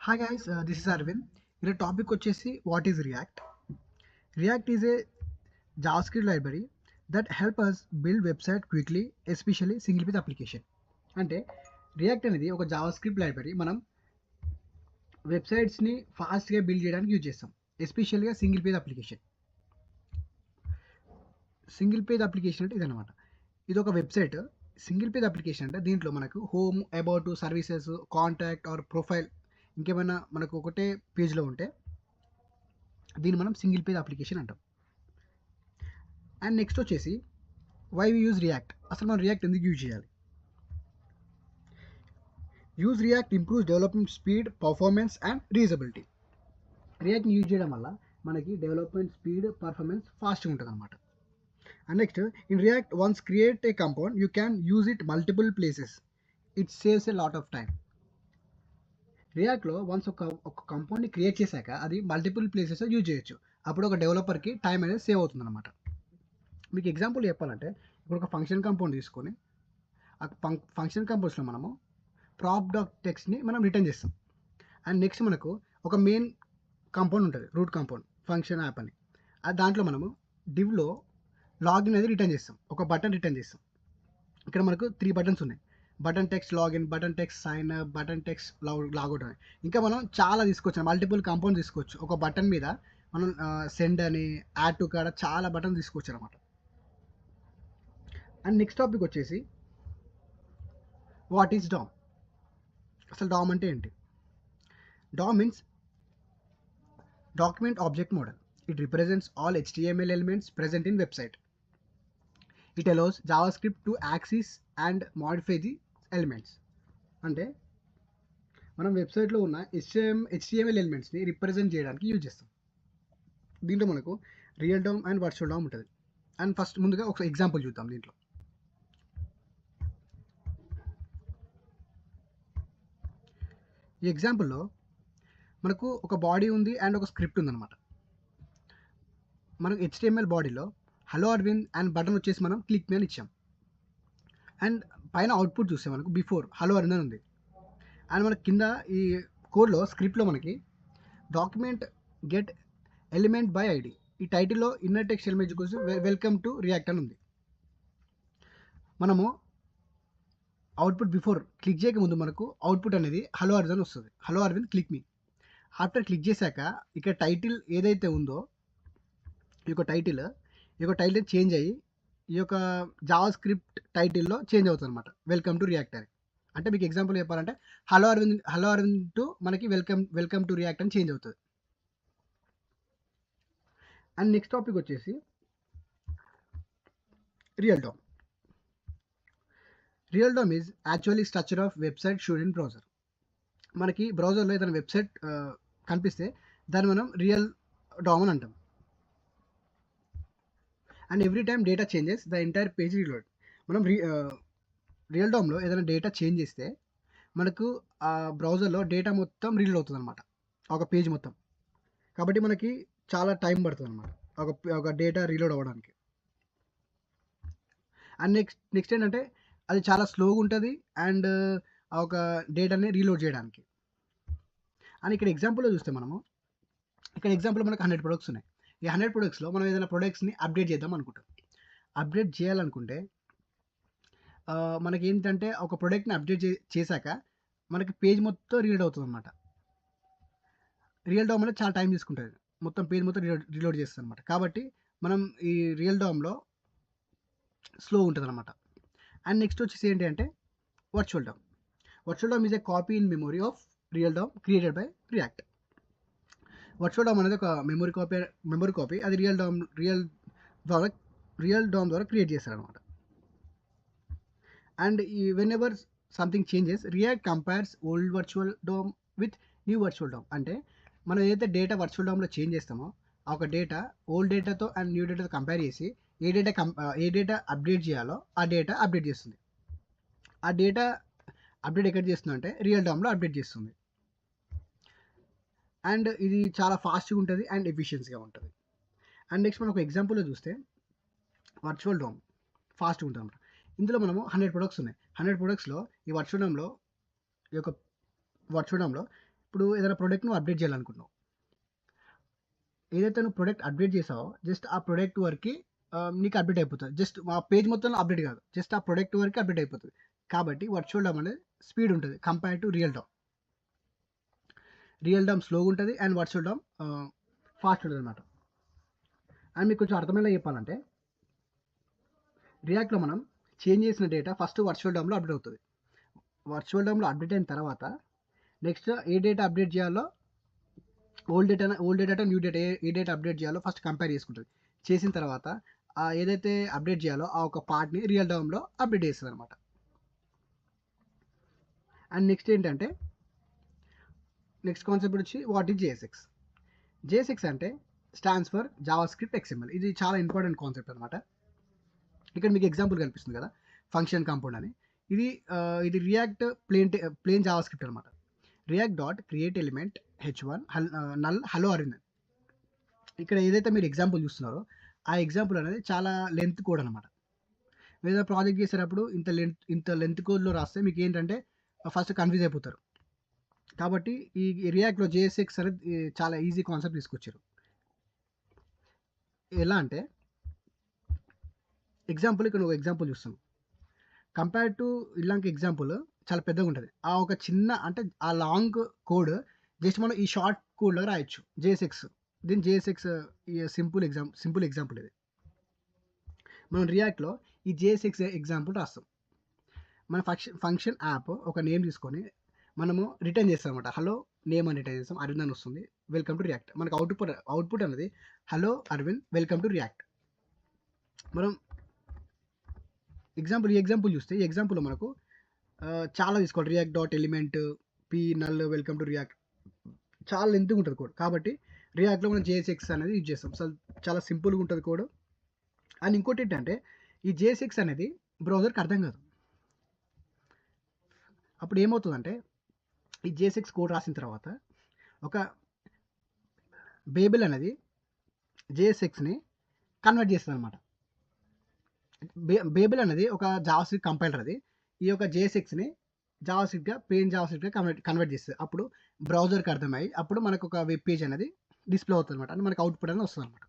Hi guys, this is Arvind. In a topic వచ్చేసి what is React? React is a JavaScript library that help us build website quickly, especially single page application. అంటే react అనేది ఒక JavaScript library మనం వెబ్సైట్స్ని ఫాస్ట్గా build చేయడానికి use చేస్తాం, ఎస్పెషల్గా single page application అంటే ఇదనమాట. ఇది ఒక వెబ్సైట్ సింగిల్ పేజ్ అప్లికేషన్ అంటే దీంట్లో మనకు home, about, services, contact or profile ఇంకేమైనా మనకు ఒకటే పేజ్లో ఉంటే దీన్ని మనం సింగిల్ పేజ్ అప్లికేషన్ అంటాం. అండ్ నెక్స్ట్ వచ్చేసి వై వి యూజ్ రియాక్ట్. అసలు మనం రియాక్ట్ ఎందుకు యూజ్ చేయాలి? Use React improves development speed, performance and reusability. రియాక్ట్ని యూజ్ చేయడం వల్ల మనకి డెవలప్మెంట్ స్పీడ్, పర్ఫార్మెన్స్ ఫాస్ట్గా ఉంటుంది అనమాట. And next in React once create a component you can use it multiple places. It saves a lot of time. రియాక్ట్లో once ఒక కంపౌండ్ని క్రియేట్ చేశాక అది మల్టిపుల్ ప్లేసెస్ యూజ్ చేయొచ్చు. అప్పుడు ఒక డెవలపర్కి టైం అనేది సేవ్ అవుతుంది అనమాట. మీకు ఎగ్జాంపుల్ చెప్పాలంటే ఇప్పుడు ఒక ఫంక్షన్ కంపౌండ్ తీసుకొని ఆ ఫంక్షన్ కంపౌండ్స్లో మనము ప్రాప్ డాట్ టెక్స్ట్ని మనం రిటర్న్ చేస్తాం. అండ్ నెక్స్ట్ మనకు ఒక మెయిన్ కంపౌండ్ ఉంటుంది, రూట్ కంపౌండ్ ఫంక్షన్ యాప్ అని. దాంట్లో మనము డివ్లో లాగిన్ అనేది రిటర్న్ చేస్తాం, ఒక బటన్ రిటర్న్ చేస్తాం. ఇక్కడ మనకు 3 బటన్స్ ఉన్నాయి, button text login, button text sign up, button text logout అని. ఇంకా మనం చాలా తీసుకోవచ్చు, మల్టిపుల్ కంపౌండ్ తీసుకోవచ్చు. ఒక బటన్ మీద మనం సెండ్ అని, యాడ్ టు కార్డ్, చాలా బటన్ తీసుకోవచ్చు అనమాట. అండ్ నెక్స్ట్ టాపిక్ వచ్చేసి వాట్ ఈస్ డామ్. అసలు డామ్ అంటే ఏంటి? DOM means document object model. It represents all HTML elements present in website. It allows JavaScript to access and modify the elements. అంటే మనం వెబ్సైట్లో ఉన్న HTML ఎలిమెంట్స్ని రిప్రజెంట్ చేయడానికి యూజ్ చేస్తాం. దీంట్లో మనకు real DOM and virtual DOM ఉంటుంది. అండ్ ఫస్ట్ ముందుగా ఒక ఎగ్జాంపుల్ చూద్దాం. దీంట్లో ఈ ఎగ్జాంపుల్లో మనకు ఒక బాడీ ఉంది అండ్ ఒక స్క్రిప్ట్ ఉందన్నమాట. మనకు HTML బాడీలో హలో అరవింద్ అండ్ బటన్ వచ్చేసి మనం క్లిక్ మీద ఇచ్చాం. అండ్ పైన అవుట్పుట్ చూస్తే మనకు బిఫోర్ హలో అరవింద్ అని ఉంది. అండ్ మనకి కింద ఈ కోడ్లో స్క్రిప్ట్లో మనకి document get element by ID, ఈ టైటిల్లో ఇన్నర్ టెక్స్ట్ ఎలిమెంట్ కోసం వెల్కమ్ టు రియాక్ట్ అని ఉంది. మనము అవుట్పుట్ బిఫోర్ క్లిక్ చేయక ముందు మనకు అవుట్పుట్ అనేది హలో అరవింద్ వస్తుంది, హలో అరవింద్ క్లిక్ మీ. ఆఫ్టర్ క్లిక్ చేశాక ఇక్కడ టైటిల్ ఏదైతే ఉందో ఈ యొక్క టైటిల్ చేంజ్ అయ్యి ఈ యొక్క జావా స్క్రిప్ట్ టైటిల్లో చేంజ్ అవుతుంది అనమాట, వెల్కమ్ టు రియాక్ట్ అని. అంటే మీకు ఎగ్జాంపుల్ చెప్పాలంటే హలో అరవింద్ టు మనకి వెల్కమ్ టు రియాక్ట్ అని చేంజ్ అవుతుంది. అండ్ నెక్స్ట్ టాపిక్ వచ్చేసి real DOM. Real DOM is actually structure of website showed in browser. మనకి బ్రౌజర్లో ఏదైనా వెబ్సైట్ కనిపిస్తే దాన్ని మనం రియల్ డామ్ అని అంటాం. And every time data changes the entire page reload. మనం రియల్ డామ్లో ఏదైనా డేటా చేంజ్ చేస్తే మనకు ఆ బ్రౌజర్లో డేటా మొత్తం రీలోడ్ అవుతుంది అనమాట, ఒక పేజ్ మొత్తం. కాబట్టి మనకి చాలా టైం పడుతుంది అనమాట ఒక డేటా రీలోడ్ అవ్వడానికి. అండ్ నెక్స్ట్ ఏంటంటే అది చాలా స్లోగా ఉంటుంది అండ్ ఒక డేటాని రీలోడ్ చేయడానికి. అండ్ ఇక్కడ ఎగ్జాంపుల్లో చూస్తే మనము మనకు 100 ప్రొడక్ట్స్ ఉన్నాయి. ఈ 100 ప్రొడక్ట్స్లో మనం ఏదైనా ప్రొడక్ట్స్ని అప్డేట్ చేద్దాం అనుకుంటాం. అప్డేట్ చేయాలనుకుంటే మనకి ఏంటంటే ఒక ప్రోడక్ట్ని అప్డేట్ చేశాక మనకి పేజ్ మొత్తం రీలోడ్ అవుతుంది అనమాట. రియల్ డామ్ అనేది చాలా టైం తీసుకుంటుంది, మొత్తం పేజ్ మొత్తం రీలోడ్ చేస్తుంది అనమాట. కాబట్టి మనం ఈ రియల్ డామ్లో స్లో ఉంటుంది అనమాట. అండ్ నెక్స్ట్ వచ్చేసి ఏంటి అంటే virtual DOM. Virtual DOM is a copy in memory of real DOM created by React. Virtual DOM అనేది ఒక మెమొరీ కాపీ, అది రియల్ డామ్ ద్వారా క్రియేట్ చేస్తారనమాట. And whenever something changes React compares old virtual DOM with new virtual DOM. అంటే మనం ఏదైతే data virtual డామ్లో change చేస్తామో ఆ ఒక డేటా ఓల్డ్ డేటాతో అండ్ న్యూ డేటాతో కంపేర్ చేసి ఏ డేటా అప్డేట్ చేయాలో ఆ డేటా అప్డేట్ చేస్తుంది. ఆ డేటా అప్డేట్ ఎక్కడ చేస్తుంది అంటే రియల్ డామ్లో అప్డేట్ చేస్తుంది. అండ్ ఇది చాలా ఫాస్ట్గా ఉంటుంది అండ్ ఎఫిషియన్సీగా ఉంటుంది. అండ్ నెక్స్ట్ మనం ఒక ఎగ్జాంపుల్లో చూస్తే వర్చువల్ డామ్ ఫాస్ట్గా ఉంటుంది అన్నమాట. ఇందులో మనము 100 ప్రొడక్ట్స్ ఉన్నాయి. 100 ప్రొడక్ట్స్లో ఈ యొక్క వర్చువల్ డామ్లో ఇప్పుడు ఏదైనా ప్రొడక్ట్ నువ్వు అప్డేట్ చేయాలనుకుంటున్నావు. ఏదైతే నువ్వు ప్రొడక్ట్ అప్డేట్ చేసావో జస్ట్ ఆ ప్రొడక్ట్ వరకి నీకు అప్డేట్ అయిపోతది. జస్ట్ ఆ పేజ్ మొత్తంలో అప్డేట్ కాదు. జస్ట్ ఆ ప్రొడక్ట్ వరకే అప్డేట్ అయిపోతది. కాబట్టి వర్చువల్ డమ్ అనేది స్పీడ్ ఉంటది compare to real DOM. Real DOM స్లోగా ఉంటది అండ్ వర్చువల్ డమ్ ఫాస్ట్ ఉంటదనమాట. అండ్ మీకు కొంచెం అర్థమయ్యేలా చెప్పాలంటే రియాక్ట్‌లో మనం చేంజ్ చేసిన డేటా ఫస్ట్ వర్చువల్ డమ్‌లో అప్డేట్ అవుతది. వర్చువల్ డమ్‌లో అప్డేట్ అయిన తర్వాత నెక్స్ట్ ఏ డేటా అప్డేట్ చేయాలో ఓల్డ్ డేటా న్యూ డేటా ఏ డేటా అప్డేట్ చేయాలో ఫస్ట్ కంపేర్ చేసుకుంటది. చేసిన తర్వాత ఏదైతే అప్డేట్ చేయాలో ఆ ఒక పార్ట్‌ని రియల్ డమ్‌లో అప్డేట్ చేస్తదనమాట. అండ్ నెక్స్ట్ ఏంటంటే నెక్స్ట్ కాన్సెప్ట్ వచ్చి వాట్ ఈస్ జేఎస్ఎక్స్. జేఎస్ఎక్స్ అంటే స్టాండ్స్ ఫర్ జావాస్క్రిప్ట్ ఎక్స్ఎంఎల్. ఇది చాలా ఇంపార్టెంట్ కాన్సెప్ట్ అనమాట. ఇక్కడ మీకు ఎగ్జాంపుల్ కనిపిస్తుంది కదా, ఫంక్షన్ కాంపౌండ్ అని. ఇది రియాక్ట్ ప్లేన్ జావాస్క్రిప్ట్ అనమాట. React dot create element h1 null hello Aravind. ఇక్కడ ఏదైతే మీరు ఎగ్జాంపుల్ చూస్తున్నారో ఆ ఎగ్జాంపుల్ అనేది చాలా లెంత్ కోడ్ అనమాట. ఏదైనా ప్రాజెక్ట్ చేసేటప్పుడు ఇంత లెంత్ కోడ్లో రాస్తే మీకు ఏంటంటే ఫస్ట్ కన్ఫ్యూజ్ అయిపోతారు. కాబట్టి ఈ రియాక్ట్లో జేఎస్ఎక్స్ అనేది చాలా ఈజీ కాన్సెప్ట్ తీసుకొచ్చారు. ఎలా అంటే ఇక్కడ ఒక ఎగ్జాంపుల్ చూస్తాను. కంపేర్ టు ఇలాంటి ఎగ్జాంపుల్ చాలా పెద్దగా ఉంటుంది. ఆ ఒక చిన్న అంటే ఆ లాంగ్ కోడ్ జస్ట్ మనం ఈ షార్ట్ కోడ్లో రాయొచ్చు జేఎస్ఎక్స్. దీని జేఎస్ఎక్స్ సింపుల్ ఎగ్జాంపుల్ ఇది. మనం రియాక్ట్లో ఈ జేఎస్ఎక్స్ ఎగ్జాంపుల్ రాస్తాం. మన ఫంక్షన్ యాప్ ఒక నేమ్ తీసుకొని మనము రిటర్న్ చేస్తాం అనమాట. హలో నేమ్ అని రిటర్న్ చేస్తాం. అరవింద్ అని వస్తుంది. Welcome to React. మనకు అవుట్పుట్ అనేది hello Aravind welcome to React. మనం ఈ ఎగ్జాంపుల్ చూస్తే ఈ ఎగ్జాంపుల్లో మనకు చాలా తీసుకోవాలి. React dot element P null welcome to React చాలా లెంత్గా ఉంటుంది కోడ్. కాబట్టి రియాక్ట్లో మనం జేఎస్ఎక్స్ అనేది యూజ్ చేస్తాం. సో చాలా సింపుల్గా ఉంటుంది కోడ్. అండ్ ఇంకోటి ఏంటంటే ఈ జేఎస్ఎక్స్ అనేది బ్రౌజర్కి అర్థం కాదు. అప్పుడు ఏమవుతుందంటే ఈ జేఎస్ఎక్స్ కోడ్ రాసిన తర్వాత ఒక బేబిల్ అనేది జేఎస్ఎక్స్ని కన్వర్ట్ చేస్తుంది అనమాట. బేబిల్ అనేది ఒక జావాస్క్రిప్ట్ కంపైలర్. అది ఈ యొక్క జేఎస్ఎక్స్ని ప్లెయిన్ జావాస్క్రిప్ట్గా కన్వర్ట్ చేస్తుంది. అప్పుడు బ్రౌజర్కి అర్థమయ్యి అప్పుడు మనకు ఒక వెబ్ పేజ్ అనేది డిస్ప్లే అవుతుంది అనమాట. అంటే మనకు అవుట్పుట్ అనేది వస్తుంది అనమాట.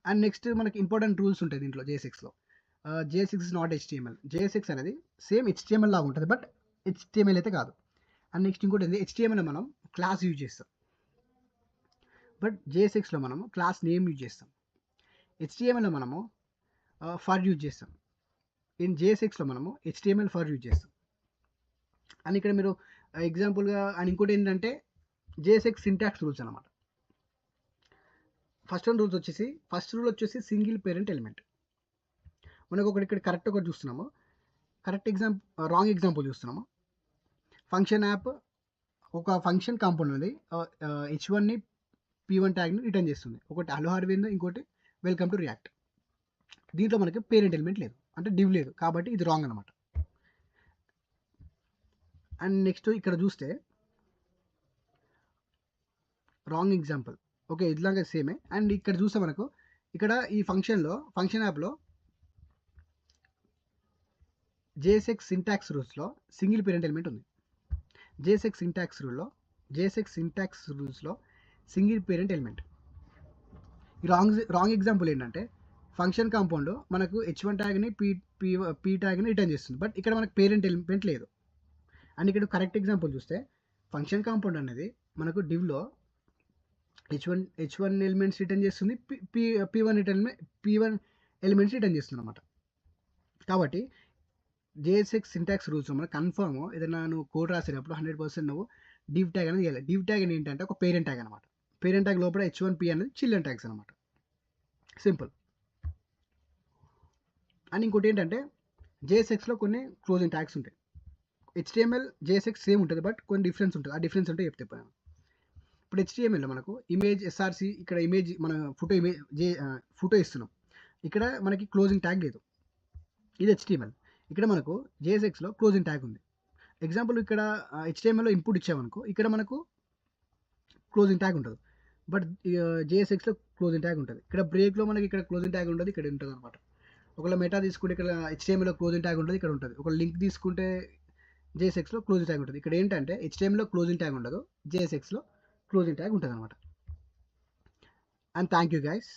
అండ్ నెక్స్ట్ మనకి ఇంపార్టెంట్ రూల్స్ ఉంటాయి దీంట్లో జేఎస్ఎక్స్లో. JSX is not HTML. JSX అనేది సేమ్ హెచ్టిఎంఎల్ లాగా ఉంటుంది, బట్ హెచ్టిఎంఎల్ అయితే కాదు. అండ్ నెక్స్ట్ ఇంకోటి ఏంటి, హెచ్టిఎంఎల్ మనం క్లాస్ యూజ్ చేస్తాం, బట్ జేఎస్ఎక్స్లో మనము క్లాస్ నేమ్ యూజ్ చేస్తాం. హెచ్టిఎంఎల్లో మనము ఫర్ యూజ్ చేస్తాం. ఇన్ జేఎస్ఎక్స్లో మనము హెచ్టిఎంఎల్ ఫర్ యూజ్ చేస్తాం. అండ్ ఇక్కడ మీరు ఎగ్జాంపుల్గా అండ్ ఇంకోటి ఏంటంటే జేఎస్ఎక్స్ సింటాక్స్ రూల్స్ అనమాట. ఫస్ట్ రూల్ వచ్చేసి సింగిల్ పేరెంట్ ఎలిమెంట్. మనకు ఇక్కడ కరెక్ట్ ఒకటి చూస్తున్నాము, రాంగ్ ఎగ్జాంపుల్ చూస్తున్నాము. ఫంక్షన్ యాప్ ఒక ఫంక్షన్ కాంపౌండ్ ఉంది, h1ని p1 ట్యాగ్ని రిటర్న్ చేస్తుంది. ఒకటి హలో అరవింద్, ఇంకోటి వెల్కమ్ టు రియాక్ట్. దీంట్లో మనకి పేరెంట్ ఎలిమెంట్ లేదు, అంటే డివ్ లేదు, కాబట్టి ఇది రాంగ్ అనమాట. అండ్ నెక్స్ట్ ఇక్కడ చూస్తే రాంగ్ ఎగ్జాంపుల్. ఓకే, ఇట్లాగే సేమే. అండ్ ఇక్కడ చూస్తే మనకు ఇక్కడ ఈ ఫంక్షన్ యాప్లో జేఎస్ఎక్స్ సింటాక్స్ రూల్స్లో సింగిల్ పేరెంట్ ఎలిమెంట్ ఉంది. జేఎస్ఎక్స్ సింటాక్స్ రూల్స్లో సింగిల్ పేరెంట్ ఎలిమెంట్. ఈ రాంగ్ ఎగ్జాంపుల్ ఏంటంటే ఫంక్షన్ కాంపౌండ్ మనకు h1 ట్యాగ్ని పీ ట్యాగ్ని రిటర్న్ చేస్తుంది, బట్ ఇక్కడ మనకు పేరెంట్ ఎలిమెంట్ లేదు. అండ్ ఇక్కడ కరెక్ట్ ఎగ్జాంపుల్ చూస్తే ఫంక్షన్ కాంపౌండ్ అనేది మనకు డివ్లో h1 ఎలిమెంట్స్ రిటర్న్ చేస్తుంది, p1 ఎలిమెంట్స్ రిటర్న్ చేస్తుంది అనమాట. కాబట్టి జేఎస్ఎక్స్ సింటాక్స్ రూల్స్లో మనకు కన్ఫర్మ్ ఏదైనా నువ్వు కోడ్ రాసేటప్పుడు 100% నువ్వు డివ్ ట్యాగ్ అనేది చేయాలి. డివ్ ట్యాగ్ ఏంటంటే ఒక పేరెంట్ ట్యాగ్ అనమాట. పేరెంట్ ట్యాగ్ లోపల h1p అనేది చిల్డ్రన్ ట్యాగ్స్ అనమాట. సింపుల్. అండ్ ఇంకోటి ఏంటంటే జేఎస్ఎక్స్లో కొన్ని క్లోజింగ్ ట్యాగ్స్ ఉంటాయి. హెచ్టిఎంఎల్ జేఎస్ఎక్స్ సేమ్ ఉంటుంది, బట్ కొన్ని డిఫరెన్స్ ఉంటుంది. ఆ డిఫరెన్స్ ఉంటే చెప్తే ఇప్పుడు హెచ్టిఎంఎల్లో మనకు ఇమేజ్ ఎస్ఆర్సి, ఇక్కడ ఇమేజ్ మన ఫోటో ఇస్తున్నాం, ఇక్కడ మనకి క్లోజింగ్ ట్యాగ్ లేదు. ఇది హెచ్టిఎంఎల్. ఇక్కడ మనకు జేఎస్ఎక్స్లో క్లోజింగ్ ట్యాగ్ ఉంది. ఎగ్జాంపుల్ ఇక్కడ హెచ్టిఎంఎల్లో ఇన్పుట్ ఇచ్చామనుకో, ఇక్కడ మనకు క్లోజింగ్ ట్యాగ్ ఉంటుంది, బట్ జేఎస్ఎక్స్లో క్లోజింగ్ ట్యాగ్ ఉంటుంది. ఇక్కడ బ్రేక్లో మనకి ఇక్కడ క్లోజింగ్ ట్యాగ్ ఉంటుంది, ఇక్కడ ఉంటుంది అనమాట. ఒకవేళ మెటా తీసుకుంటే ఇక్కడ హెచ్టిఎంఎల్లో క్లోజింగ్ ట్యాగ్ ఉంటుంది, ఇక్కడ ఉంటుంది. ఒక లింక్ తీసుకుంటే JSXలో క్లోజింగ్ ట్యాగ్ ఉంటుంది. ఇక్కడ ఏంటంటే HTMLలో క్లోజింగ్ ట్యాగ్ ఉండదు, JSXలో క్లోజింగ్ ట్యాగ్ ఉంటుంది అనమాట. And thank you guys.